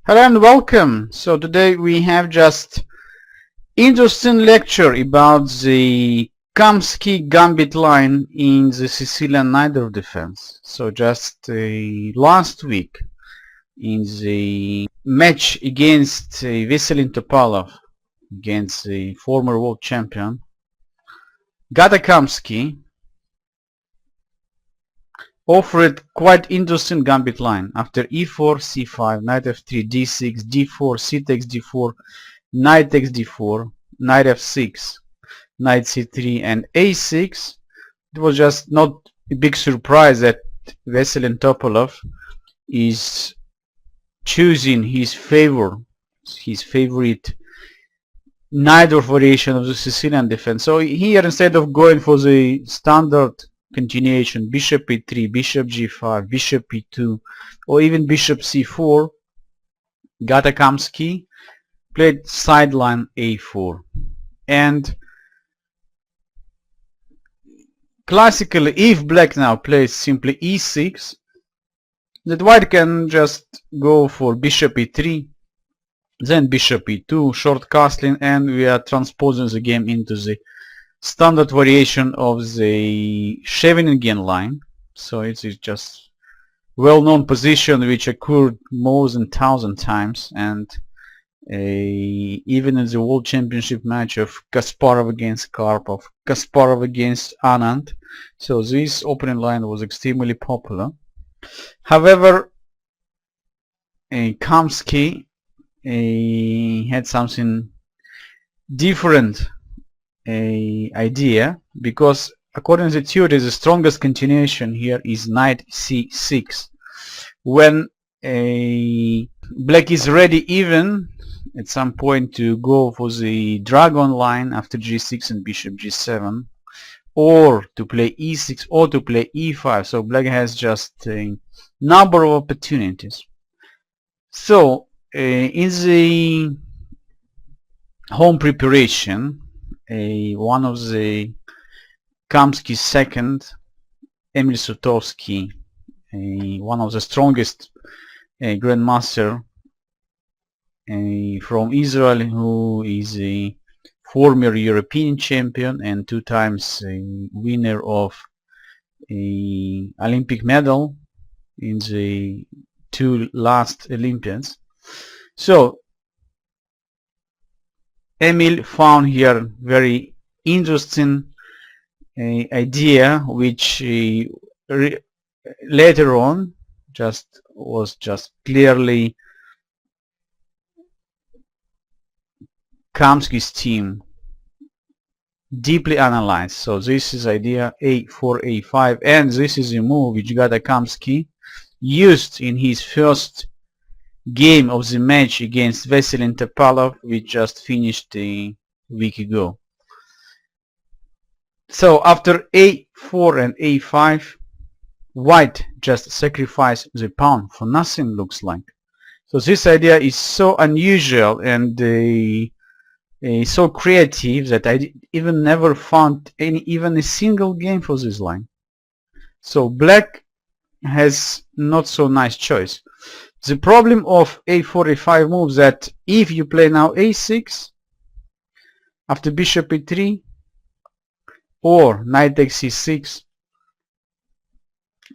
Hello and welcome. So today we have just interesting lecture about the Kamsky Gambit line in the Sicilian Najdorf defense. So just last week in the match against Veselin Topalov, against the former world champion, Gata Kamsky offered quite interesting gambit line. After e4, c5, knight f3, d6, d4, c takes d4, knight takes d4, knight f6, knight c3 and a6. It was just not a big surprise that Veselin Topalov is choosing his favorite Najdorf variation of the Sicilian defense. So here, instead of going for the standard continuation, bishop e3, bishop g5, bishop e2, or even bishop c4, Gata Kamsky played sideline a4. And classically, if black now plays simply e6, that white can just go for bishop e3, then bishop e2, short castling, and we are transposing the game into the standard variation of the Scheveningen line. So it is just well-known position which occurred more than 1,000 times, and even in the World Championship match of Kasparov against Karpov, Kasparov against Anand. So this opening line was extremely popular. However, Kamsky had something different idea, because according to the theory the strongest continuation here is knight c6. When black is ready even at some point to go for the dragon line after g6 and bishop g7, or to play e6 or to play e5, so black has just a number of opportunities. So in the home preparation, one of the Kamsky's second, Emil Sutovsky, one of the strongest grandmaster from Israel, who is a former European champion and 2 times winner of a Olympic medal in the 2 last Olympiads. So Emil found here very interesting idea, which later on was clearly Kamsky's team deeply analyzed. So this is idea a4, a5, and this is a move which Gata Kamsky used in his first game of the match against Veselin Topalov, which just finished a week ago. So after a4 and a5, white just sacrificed the pawn for nothing, looks like. So this idea is so unusual and so creative that I even never found even a single game for this line. So black has not so nice choice. The problem of a4, a5 moves that if you play now a6 after bishop e3 or knight takes c6,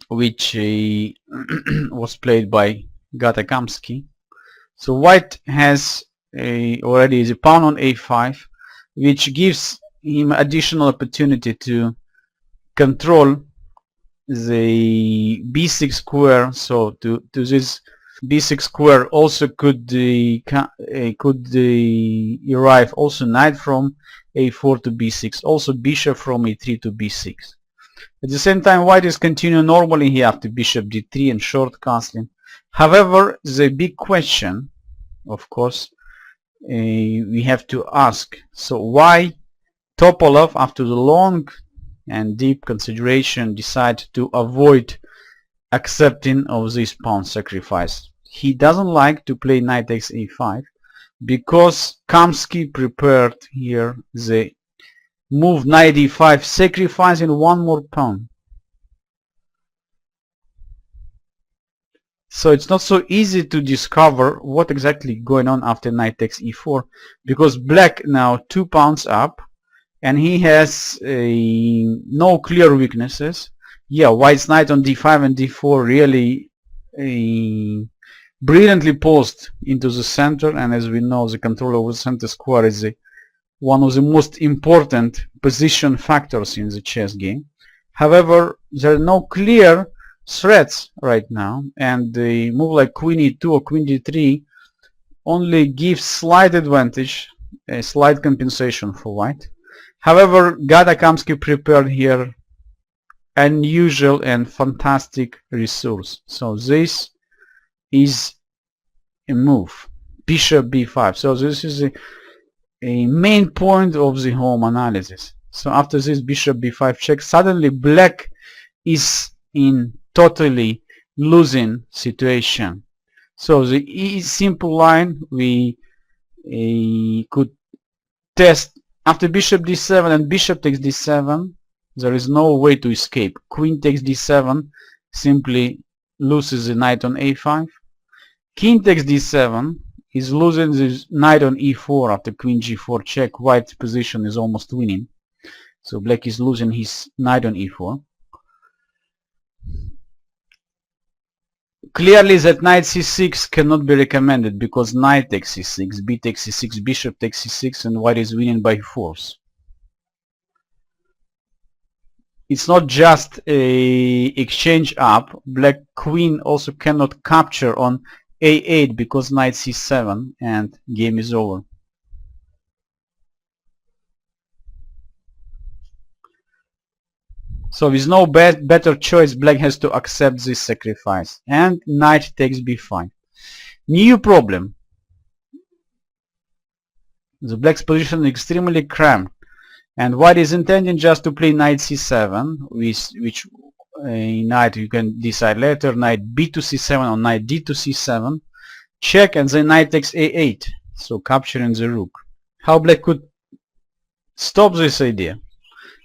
which was played by Gata Kamsky, so white has already the pawn on a5, which gives him additional opportunity to control the b6 square. So to this b6 square also could arrive also knight from a4 to b6, also bishop from a3 to b6. At the same time, white is continuing normally here after bishop d3 and short castling. However, the big question, of course, we have to ask, so why Topalov, after the long and deep consideration, decided to avoid accepting of this pawn sacrifice? He doesn't like to play knight takes a5 because Kamsky prepared here the move knight e5, sacrificing one more pawn. So it's not so easy to discover what exactly going on after knight takes e4, because black now 2 pawns up and he has no clear weaknesses. Yeah, white's knight on d5 and d4 really brilliantly posed into the center, and as we know, the control over the center square is one of the most important position factors in the chess game. However, there are no clear threats right now, and the move like queen e2 or queen d3 only gives slight advantage, a slight compensation for white. However, Gata Kamsky prepared here unusual and fantastic resource. So this is a move, bishop b5. So this is a main point of the home analysis. So after this bishop b5 check, suddenly black is in totally losing situation. So the simple line we could test after bishop d7 and bishop takes d7. There is no way to escape. Queen takes d7 simply loses the knight on a5. King takes d7 is losing the knight on e4 after queen g4 check. White's position is almost winning. So black is losing his knight on e4. Clearly that knight c6 cannot be recommended because knight takes c6, b takes c6, bishop takes c6, and white is winning by force. It's not just a exchange up. Black queen also cannot capture on a8 because knight c7 and game is over. So with no better choice, black has to accept this sacrifice, and knight takes b5. New problem. The black's position is extremely cramped, and white is intending just to play knight c7, which knight you can decide later, knight b to c7 or knight d to c7, check, and then knight takes a8, so capturing the rook. How black could stop this idea?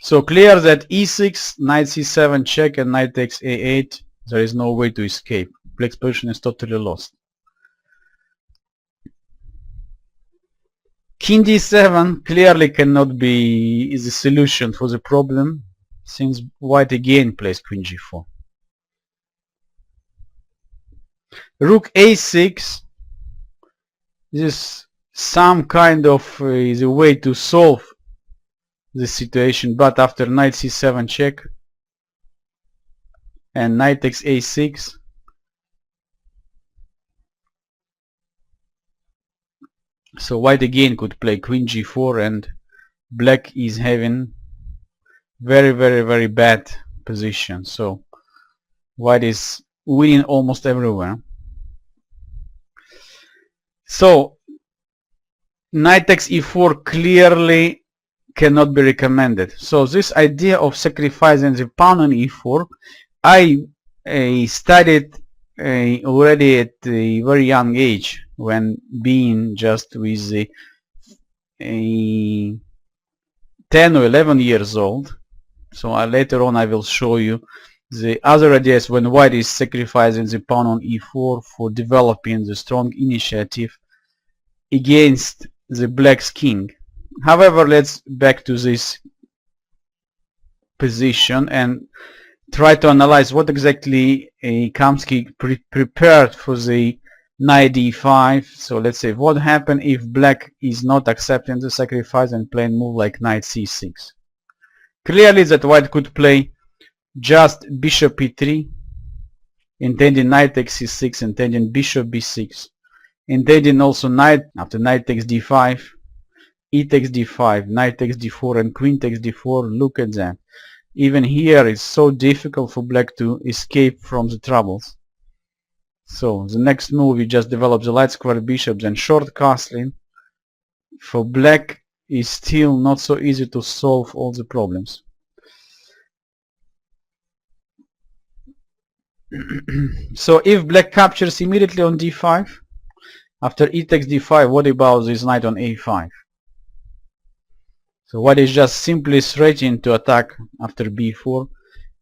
So clear that e6, knight c7 check, and knight takes a8. There is no way to escape. Black's position is totally lost. King d7 clearly cannot be the solution for the problem, since white again plays queen g4. Rook a6 is some kind of the way to solve the situation, but after knight c7 check and knight takes a6, so white again could play queen g4, and black is having very bad position. So white is winning almost everywhere. So knight takes e4 clearly cannot be recommended. So this idea of sacrificing the pawn on e4, I studied already at a very young age, when being just with 10 or 11 years old. So later on I will show you the other ideas when white is sacrificing the pawn on e4 for developing the strong initiative against the black's king. However, let's back to this position and try to analyze what exactly Kamsky prepared for the knight d5. So let's say what happened if black is not accepting the sacrifice and playing move like knight c6. Clearly that white could play just bishop e3, intending knight takes c6, intending bishop b6, intending also knight after knight takes d5, e takes d5, knight takes d4, and queen takes d4. Look at that. Even here it's so difficult for black to escape from the troubles. So the next move, you just develop the light square bishops and short castling. For black is still not so easy to solve all the problems. So if black captures immediately on d5, after e takes d5, what about this knight on a5? So white is just simply threatening to attack after b4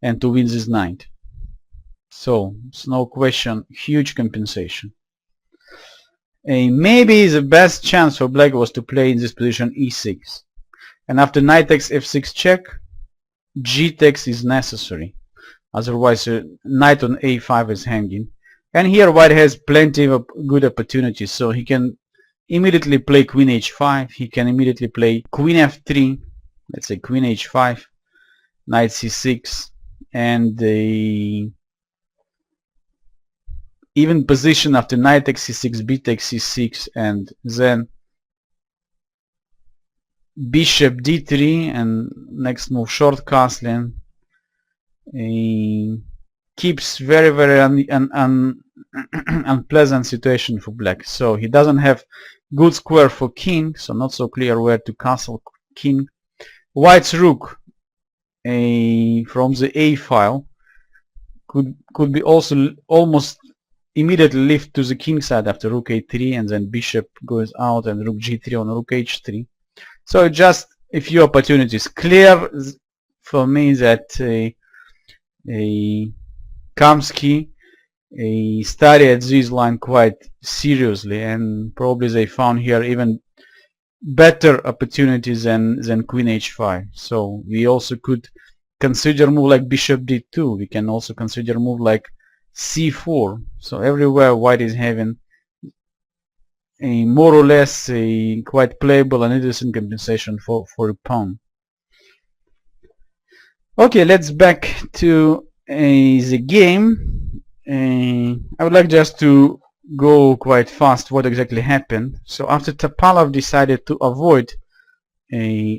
and to win this knight. So it's no question, huge compensation. Maybe the best chance for black was to play in this position e6. And after knight takes f6 check, g takes is necessary. Otherwise knight on a5 is hanging. And here white has plenty of good opportunities. So he can immediately play queen h5. He can immediately play queen f3. Let's say queen h5, knight c6, and the even position after knight takes c6, b takes c6, and then bishop d3, and next move short castling. Keeps very unpleasant situation for black. So he doesn't have good square for king, so not so clear where to castle king. White's rook from the a file could be also almost immediately lift to the king side after rook a3, and then bishop goes out and rook g3 on rook h3. So just a few opportunities. Clear for me that Kamsky studied this line quite seriously, and probably they found here even better opportunities than queen h5. So we also could consider move like bishop d2. We can also consider move like c4. So everywhere white is having a more or less a quite playable and interesting compensation for a pawn. Okay, let's back to the game. I would like just to go quite fast what exactly happened. So after Topalov decided to avoid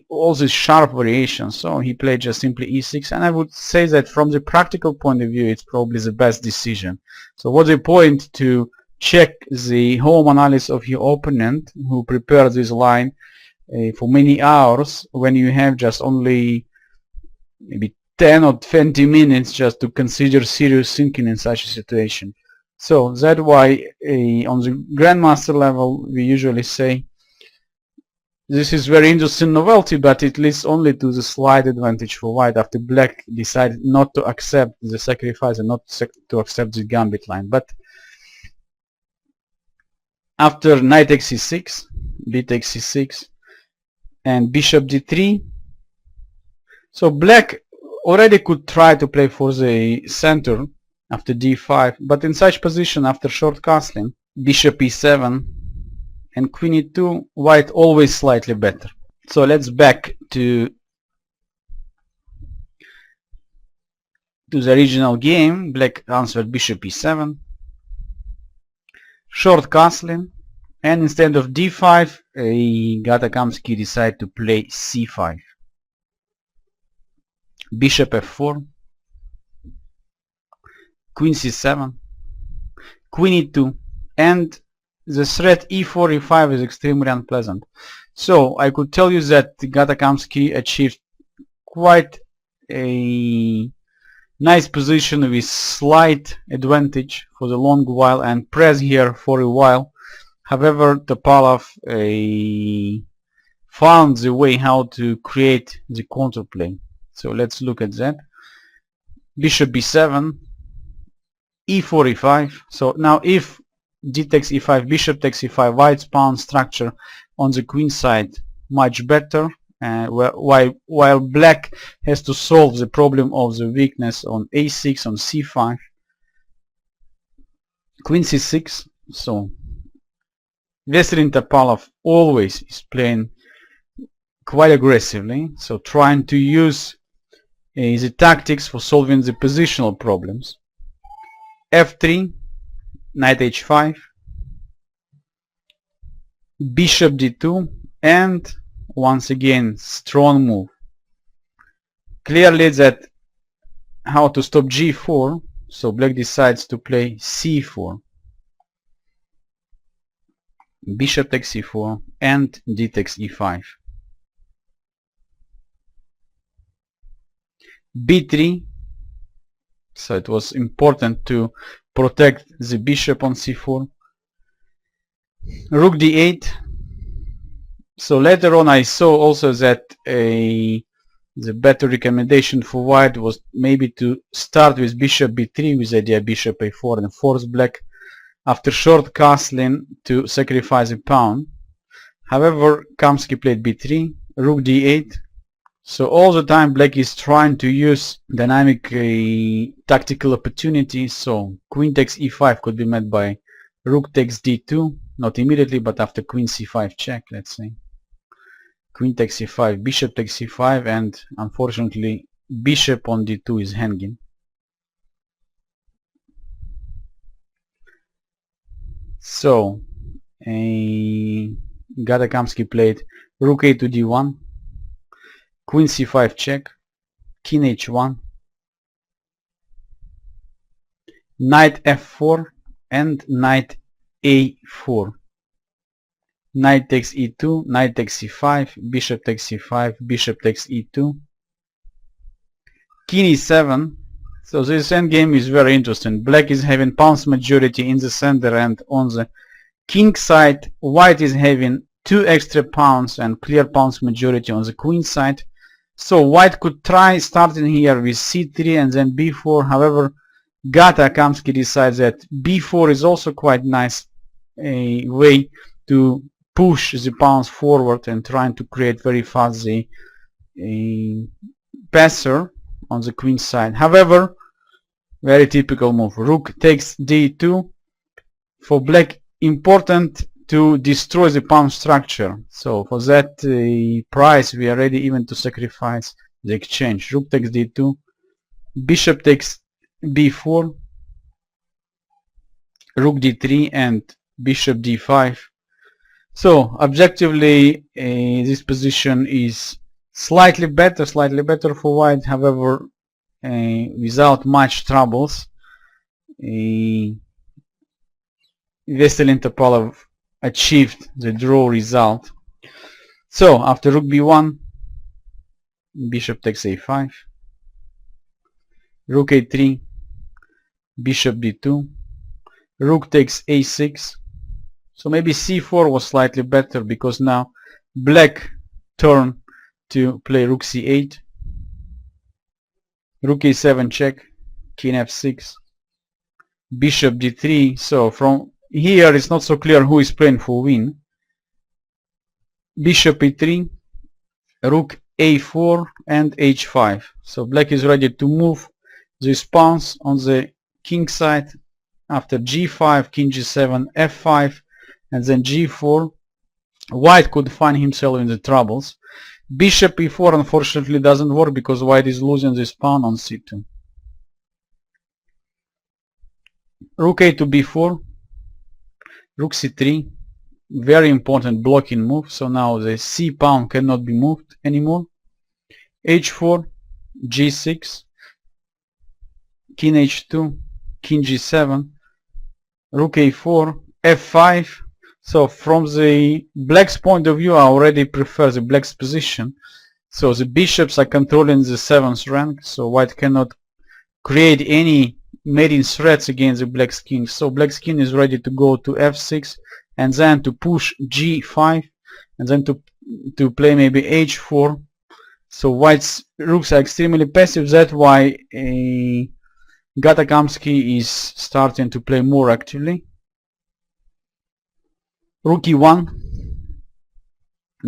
all these sharp variations, so he played just simply e6, and I would say that from the practical point of view it's probably the best decision. So what's the point to check the home analysis of your opponent who prepared this line for many hours when you have just only maybe 10 or 20 minutes just to consider serious thinking in such a situation. So that's why on the grandmaster level we usually say this is very interesting novelty, but it leads only to the slight advantage for white after black decided not to accept the sacrifice and not to accept the gambit line. But after knight takes c6, b takes c6, and bishop d3, so black already could try to play for the center after d5, but in such position after short castling, bishop e7 and queen e2, white always slightly better. So let's back to the original game. Black answered bishop e7, short castling, and instead of d5, Gata Kamsky decided to play c5. Bishop f4, queen c7, queen e2, and the threat e4, e5 is extremely unpleasant. So I could tell you that Gata Kamsky achieved quite a nice position with slight advantage for the long while and press here for a while. However, Topalov found the way how to create the counterplay. So let's look at that. Bishop b7, e4, e5. So now if d takes e5, bishop takes e5, white's pawn structure on the queen side much better, while black has to solve the problem of the weakness on a6, on c5, queen c6. So Veselin Topalov always is playing quite aggressively, so trying to use the tactics for solving the positional problems. f3, knight h5, bishop d2, and once again strong move. Clearly that how to stop g4, so black decides to play c4. Bishop takes c4 and d takes e5. b3, so it was important to protect the bishop on c4. Rook d8. So later on I saw also that The better recommendation for white was maybe to start with bishop b3 with idea bishop a4 and force black after short castling to sacrifice a pawn. However, Kamsky played b3, rook d8. So all the time black is trying to use dynamic tactical opportunities. So queen takes e5 could be met by rook takes d2, not immediately but after queen c5 check, let's say. Queen takes c5, bishop takes c5, and unfortunately bishop on d2 is hanging. So Gata Kamsky played rook a to d1, queen c5 check, king h1, knight f4 and knight a4. Knight takes e2, knight takes c5, bishop takes c5, bishop takes e2, king e7. So this endgame is very interesting. Black is having pawns majority in the center and on the king side. White is having 2 extra pawns and clear pawns majority on the queen side. So white could try starting here with c3 and then b4. However, Gata Kamsky decides that b4 is also quite nice way to push the pawns forward and trying to create very fast the passer on the queen side. However, very typical move. Rook takes d2. For black, important to destroy the pawn structure. So for that price, we are ready even to sacrifice the exchange. Rook takes d2. Bishop takes b4. Rook d3 and bishop d5. So objectively, this position is slightly better for white. However, without much troubles, Veselin Topalov achieved the draw result. So after rook b1, bishop takes a5, rook a3, bishop d2, rook takes a6. So maybe c4 was slightly better because now black turn to play rook c8, rook a7 check, king f6, bishop d3. So from here it's not so clear who is playing for win. Bishop e3, rook a4 and h5. So black is ready to move these pawns on the king side. After g5, king g7, f5, and then g4. White could find himself in the troubles. Bishop e4 unfortunately doesn't work because white is losing this pawn on c2. Rook a to b4, rook c3, very important blocking move. So now the c pawn cannot be moved anymore. h4, g6, king h2, king g7, rook a4, f5. So from the black's point of view, I already prefer the black's position. So the bishops are controlling the 7th rank, so white cannot create any mating threats against the black's king. So black's king is ready to go to f6 and then to push g5 and then to play maybe h4. So white's rooks are extremely passive. That's why Gata Kamsky is starting to play more actively. Rook e1,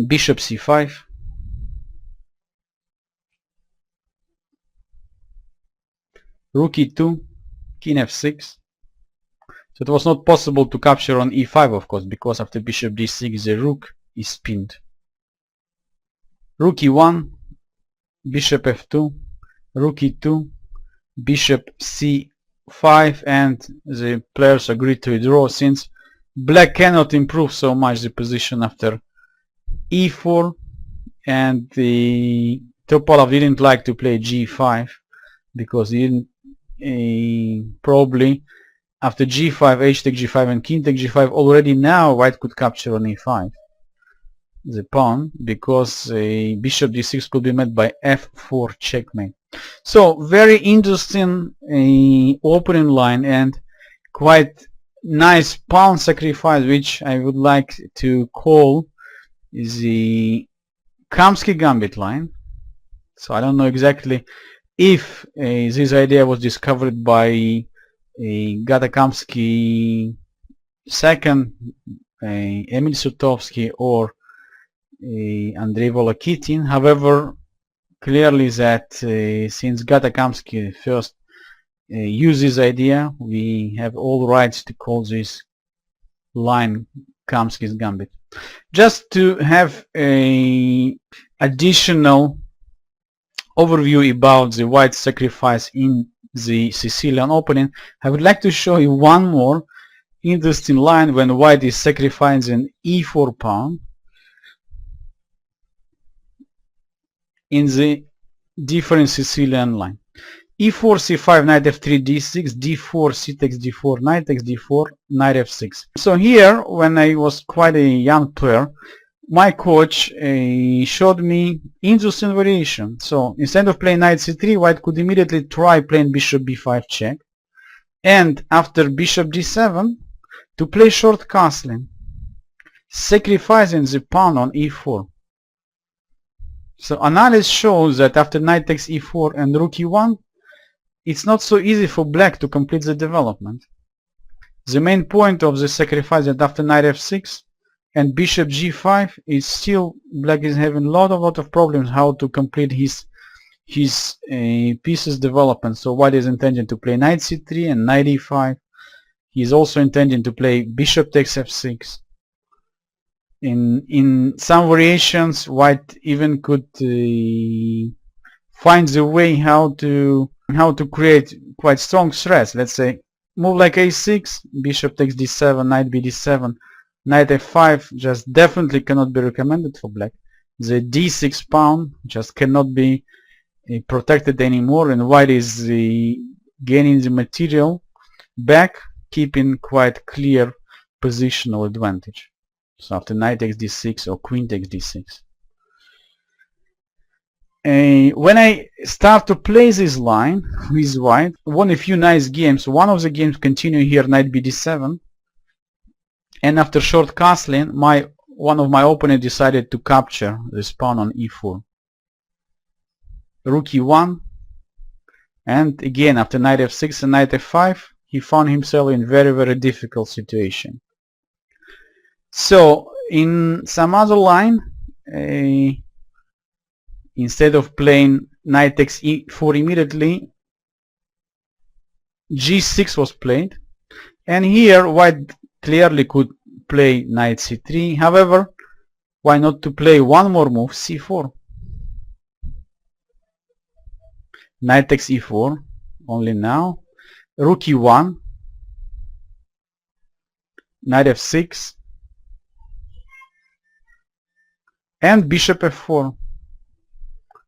bishop c5, rook e2, king f6. So it was not possible to capture on e5, of course, because after bishop d6 the rook is pinned. Rook e1, bishop f2, rook e2, bishop c5, and the players agreed to a draw since black cannot improve so much the position after e4, and the Topalov didn't like to play g5 because he didn't probably after g5, h take g5 and king take g5 already now white could capture on e5 the pawn because bishop d6 could be met by f4 checkmate. So very interesting opening line and quite nice pawn sacrifice, which I would like to call the Kamsky Gambit line. So I don't know exactly if this idea was discovered by Gata Kamsky second, Emil Sutovsky, or Andrei Volokitin. However, clearly that since Gata Kamsky first used this idea, we have all rights to call this line Kamsky's Gambit. Just to have a additional overview about the white sacrifice in the Sicilian opening, I would like to show you one more interesting line when white is sacrificing e4 pawn in the different Sicilian line. e4, c5, knight f3, d6, d4, c takes d4, knight takes d4, knight f6. So here, when I was quite a young player, my coach showed me interesting variation. So instead of playing knight c3, white could immediately try playing bishop b5 check, and after bishop d7 to play short castling, sacrificing the pawn on e4. So analysis shows that after knight takes e4 and rook e1, it's not so easy for black to complete the development. The main point of the sacrifice that after knight f6 and bishop g5 is still black is having a lot of problems how to complete his pieces development. So white is intending to play knight c3 and knight e5. He's also intending to play bishop takes f6. In some variations, white even could find the way how to create quite strong threats. Let's say move like a6, bishop takes d7, knight b d7, knight f5 just definitely cannot be recommended for black. The d6 pawn just cannot be protected anymore, and white is gaining the material back, keeping quite clear positional advantage. So after knight takes d6 or queen takes d6. When I start to play this line with white, won a few nice games. One of the games continue here, knight b d7, and after short castling, one of my opponent decided to capture this pawn on e4. Rook e1, and again after knight f6 and knight f5, he found himself in very difficult situation. So in some other line, instead of playing knight takes e4 immediately, g6 was played, and here white clearly could play knight c3. However, why not to play one more move, c4? Knight takes e4 only now, rook e1, knight f6, and bishop f4.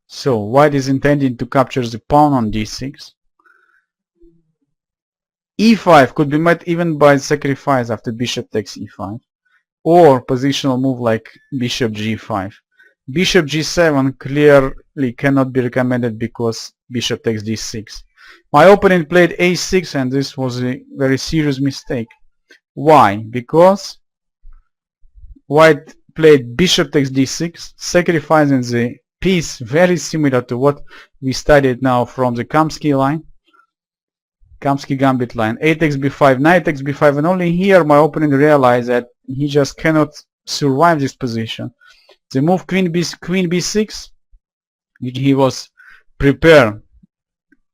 So white is intending to capture the pawn on d6. e5 could be met even by sacrifice after bishop takes e5, or positional move like bishop g5. Bishop g7 clearly cannot be recommended because bishop takes d6. My opponent played a6, and this was a very serious mistake. Why? Because white played bishop takes d6, sacrificing the piece very similar to what we studied now from the Kamsky line, Kamsky Gambit line. A takes b5, knight takes b5, and only here my opponent realized that he just cannot survive this position. The move queen b6, which he was prepared,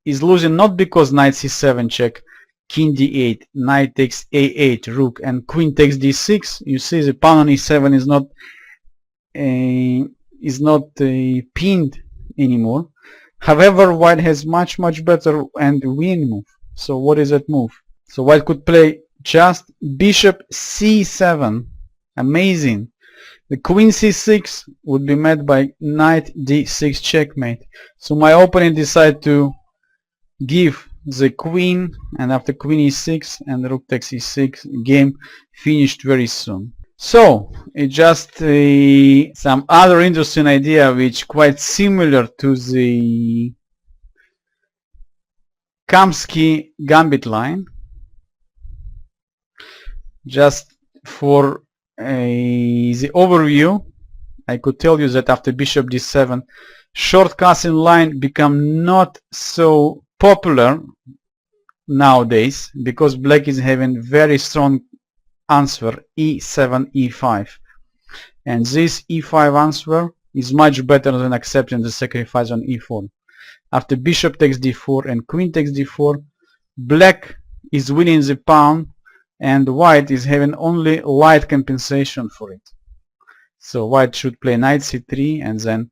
is losing not because knight c7 check, king d8, knight takes a8, rook, and queen takes d6. You see the pawn on e7 is not pinned anymore. However, white has much better and winning move. So what is that move? So white could play just bishop c7. Amazing. The queen c6 would be met by knight d6 checkmate. So my opponent decided to give the queen, and after queen e6 and rook takes e6, game finished very soon. So it's just some other interesting idea which quite similar to the Kamsky Gambit line. Just for the overview, I could tell you that after bishop d7, Short castle line become not so popular nowadays because black is having very strong answer e7, e5, and this e5 answer is much better than accepting the sacrifice on e4. After bishop takes d4 and queen takes d4, black is winning the pawn and white is having only light compensation for it. So white should play knight c3 and then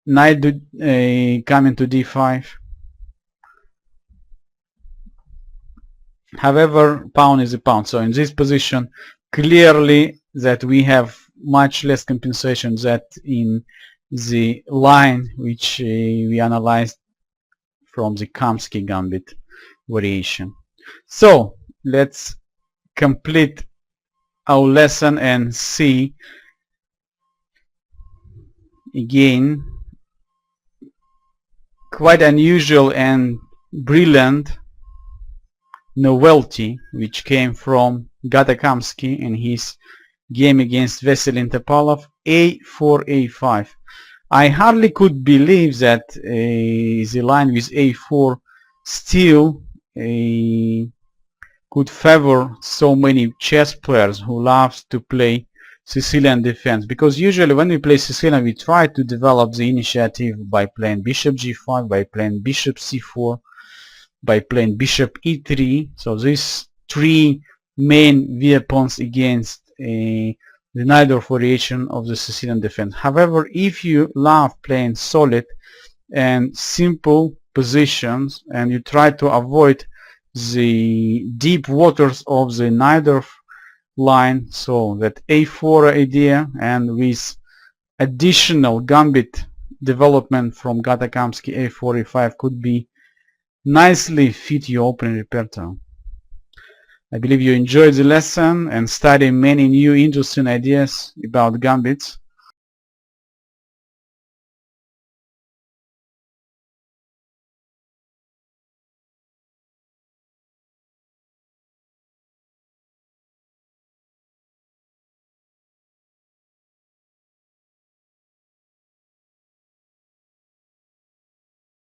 knight coming to d5. However, pawn is a pawn, so in this position clearly that we have much less compensation than in the line which we analyzed from the Kamsky Gambit variation. So let's complete our lesson and see again quite unusual and brilliant novelty which came from Gata Kamsky in his game against Veselin Topalov, a4, a5. I hardly could believe that the line with a4 still could favor so many chess players who love to play Sicilian defense, because usually when we play Sicilian we try to develop the initiative by playing bishop g5, by playing bishop c4, by playing bishop e3. So these three main weapons against the Najdorf variation of the Sicilian defense. However, if you love playing solid and simple positions and you try to avoid the deep waters of the Najdorf line, so that a4 idea and with additional gambit development from Gata Kamsky, a4, a5 could be nicely fit your opening repertoire. I believe you enjoyed the lesson and studied many new interesting ideas about gambits.